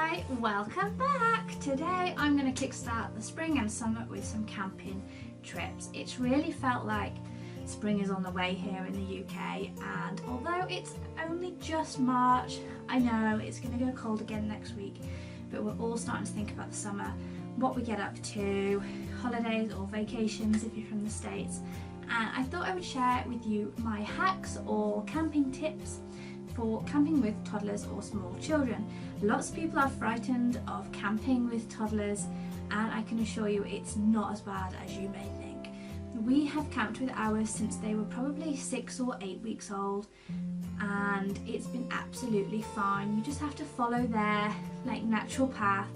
Hi, welcome back. Today I'm going to kickstart the spring and summer with some camping trips. It's really felt like spring is on the way here in the UK, and although it's only just March, I know it's going to go cold again next week, but we're all starting to think about the summer, what we get up to, holidays or vacations if you're from the States, and I thought I would share with you my hacks or camping tips for camping with toddlers or small children. Lots of people are frightened of camping with toddlers, and I can assure you it's not as bad as you may think. We have camped with ours since they were probably 6 or 8 weeks old, and it's been absolutely fine. You just have to follow their natural path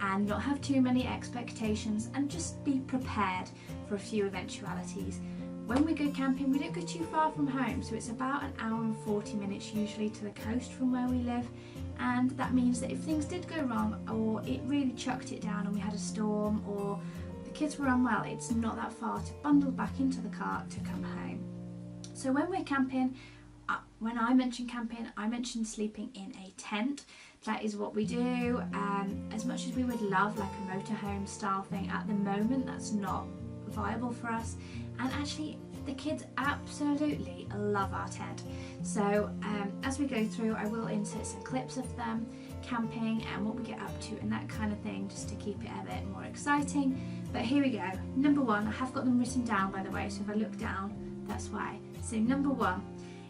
and not have too many expectations and just be prepared for a few eventualities. When we go camping, we don't go too far from home, so it's about an hour and 40 minutes usually to the coast from where we live, and that means that if things did go wrong or it really chucked it down and we had a storm or the kids were unwell, it's not that far to bundle back into the car to come home. So when we're camping, when I mention camping, I mention sleeping in a tent. That is what we do. As much as we would love like a motorhome style thing, at the moment that's not viable for us, and actually the kids absolutely love our tent. So as we go through, I will insert some clips of them camping and what we get up to and that kind of thing, just to keep it a bit more exciting. But here we go. Number one, I have got them written down by the way, so if I look down, that's why. So number one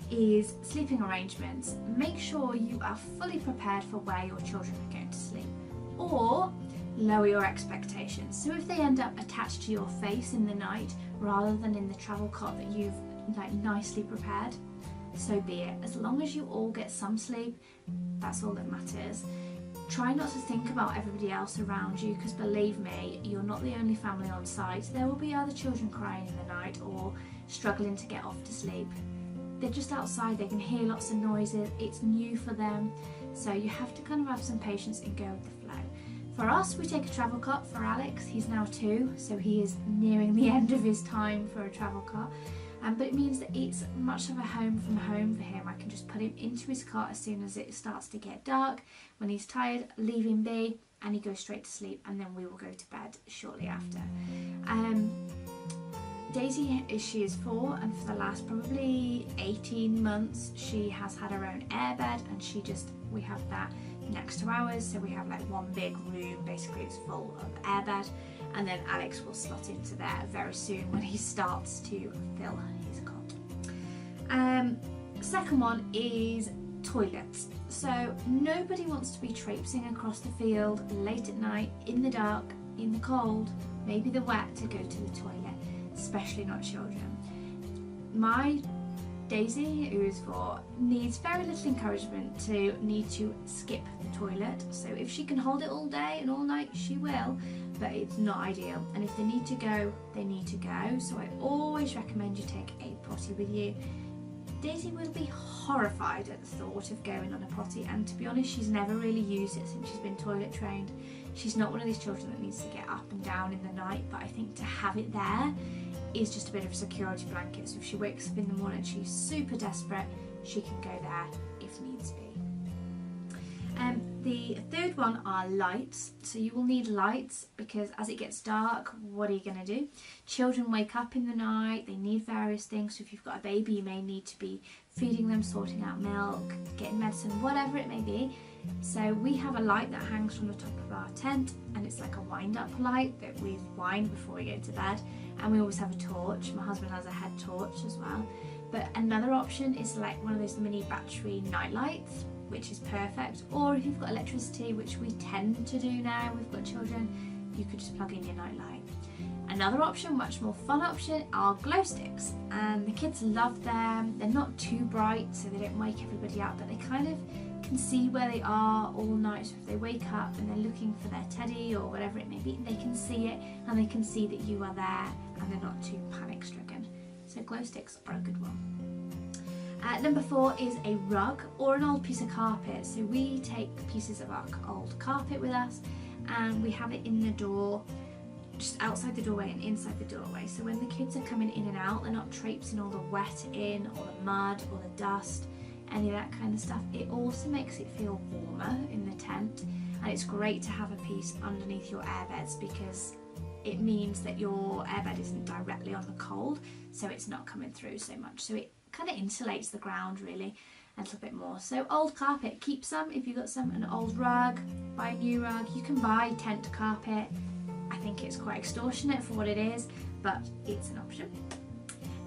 is sleeping arrangements. Make sure you are fully prepared for where your children are going to sleep, or lower your expectations. So if they end up attached to your face in the night rather than in the travel cot that you've nicely prepared, so be it. As long as you all get some sleep, that's all that matters. Try not to think about everybody else around you, because believe me, you're not the only family on site. There will be other children crying in the night or struggling to get off to sleep. They're just outside, they can hear lots of noises, it's new for them, so you have to kind of have some patience and go with the flow. For us, we take a travel cot for Alex. He's now 2, so he is nearing the end of his time for a travel cot. But it means that it's much of a home from home for him. I can just put him into his cot as soon as it starts to get dark. When he's tired, leave him be, and he goes straight to sleep, and then we will go to bed shortly after. Daisy, she is 4, and for the last probably 18 months she has had her own airbed, and we have that next to ours, so we have one big room basically, it's full of airbed, and then Alex will slot into there very soon when he starts to fill his cot. Second one is toilets. So nobody wants to be traipsing across the field late at night, in the dark, in the cold, maybe the wet, to go to the toilet, especially not children. My Daisy, who is 4, needs very little encouragement to need to skip the toilet. So if she can hold it all day and all night, she will, but it's not ideal. And if they need to go, they need to go. So I always recommend you take a potty with you. Daisy will be horrified at the thought of going on a potty, and to be honest, she's never really used it since she's been toilet trained. She's not one of these children that needs to get up and down in the night, but I think to have it there is just a bit of a security blanket, so if she wakes up in the morning and she's super desperate, she can go there if needs be. The third one are lights. So you will need lights, because as it gets dark, what are you going to do? Children wake up in the night, they need various things. So if you've got a baby, you may need to be feeding them, sorting out milk, getting medicine, whatever it may be. So we have a light that hangs from the top of our tent, and it's like a wind-up light that we wind before we go to bed, and we always have a torch. My husband has a head torch as well. But another option is one of those mini battery night lights, which is perfect, or if you've got electricity, which we tend to do now, we've got children, you could just plug in your night light. Another option, much more fun option, are glow sticks, and the kids love them. They're not too bright, so they don't wake everybody up, but they kind of can see where they are all night. So if they wake up and they're looking for their teddy or whatever it may be, they can see it, and they can see that you are there, and they're not too panic stricken. So glow sticks are a good one. Number 4 is a rug or an old piece of carpet. So we take pieces of our old carpet with us, and we have it in the door, just outside the doorway and inside the doorway. So when the kids are coming in and out, they're not traipsing all the wet in, or the mud, or the dust. any of that kind of stuff. It also makes it feel warmer in the tent, and it's great to have a piece underneath your airbeds because it means that your airbed isn't directly on the cold, so it's not coming through so much. So it kind of insulates the ground really a little bit more. So old carpet, keep some. If you've got an old rug, buy a new rug. You can buy tent carpet. I think it's quite extortionate for what it is, but it's an option.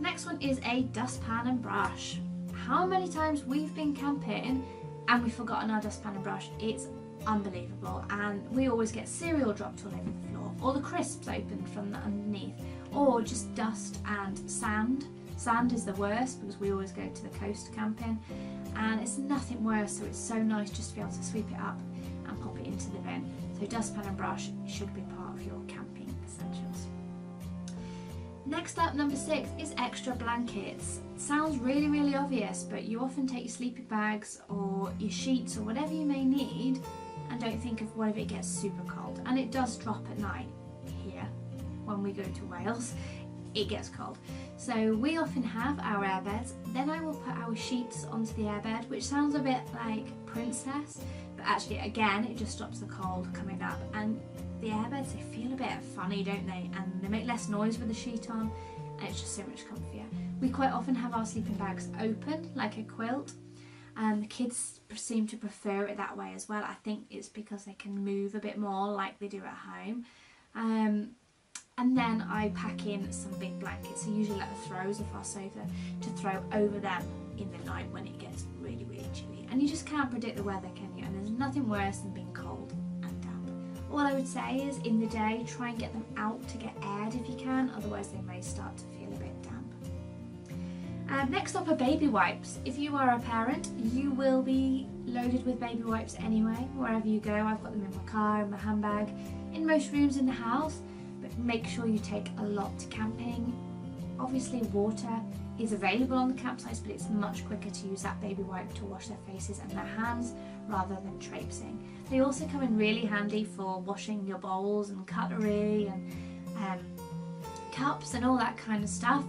Next one is a dustpan and brush. How many times we've been camping and we've forgotten our dustpan and brush? It's unbelievable, and we always get cereal dropped all over the floor, or the crisps opened from the underneath, or just dust and sand. Sand is the worst because we always go to the coast camping, and it's nothing worse, so it's so nice just to be able to sweep it up and pop it into the bin. So dustpan and brush should be part of your camping essentials. Next up, number 6 is extra blankets. Sounds really, really obvious, but you often take your sleeping bags or your sheets or whatever you may need and don't think of what if it gets super cold. And it does drop at night here when we go to Wales. It gets cold. So we often have our airbeds. Then I will put our sheets onto the airbed, which sounds a bit like Princess, but actually again it just stops the cold coming up. And the airbeds, they feel a bit funny, don't they? And they make less noise with the sheet on, and it's just so much comfier. We quite often have our sleeping bags open like a quilt. The kids seem to prefer it that way as well. I think it's because they can move a bit more like they do at home. And then I pack in some big blankets, so usually like the throws of our sofa, to throw over them in the night when it gets really, really chilly. And you just can't predict the weather, can you? And there's nothing worse than being cold and damp. All I would say is in the day, try and get them out to get aired if you can, otherwise they may start to feel a bit damp. Next up are baby wipes. If you are a parent, you will be loaded with baby wipes anyway, wherever you go. I've got them in my car, in my handbag, in most rooms in the house, but make sure you take a lot to camping. Obviously water is available on the campsites, but it's much quicker to use that baby wipe to wash their faces and their hands rather than traipsing. They also come in really handy for washing your bowls and cutlery and cups and all that kind of stuff.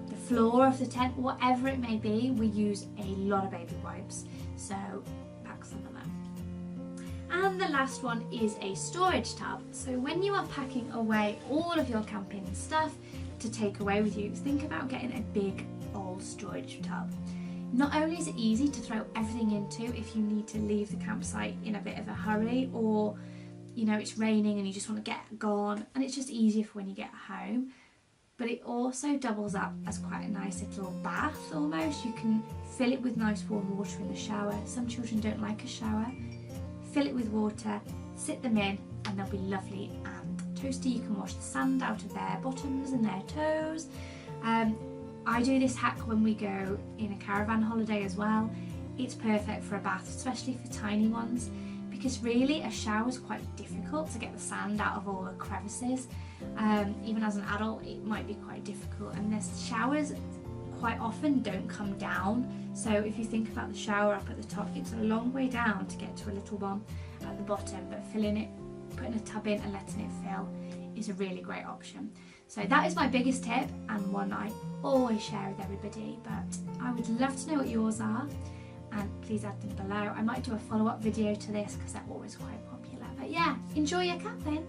The floor of the tent, whatever it may be, we use a lot of baby wipes, so pack some of them. And the last one is a storage tub. So when you are packing away all of your camping stuff to take away with you, think about getting a big old storage tub. Not only is it easy to throw everything into if you need to leave the campsite in a bit of a hurry, or you know it's raining and you just want to get gone, and it's just easier for when you get home, but it also doubles up as quite a nice little bath almost. You can fill it with nice warm water in the shower. Some children don't like a shower. Fill it with water, sit them in, and they'll be lovely and toasty. You can wash the sand out of their bottoms and their toes. I do this hack when we go in a caravan holiday as well. It's perfect for a bath, especially for tiny ones, because really a shower is quite difficult to get the sand out of all the crevices. Even as an adult it might be quite difficult, and the showers quite often don't come down. So if you think about the shower up at the top, it's a long way down to get to a little one at the bottom, but filling it, putting a tub in and letting it fill is a really great option. So that is my biggest tip, and one I always share with everybody, but I would love to know what yours are, and please add them below. I might do a follow-up video to this because they're always quite popular. But yeah, enjoy your camping.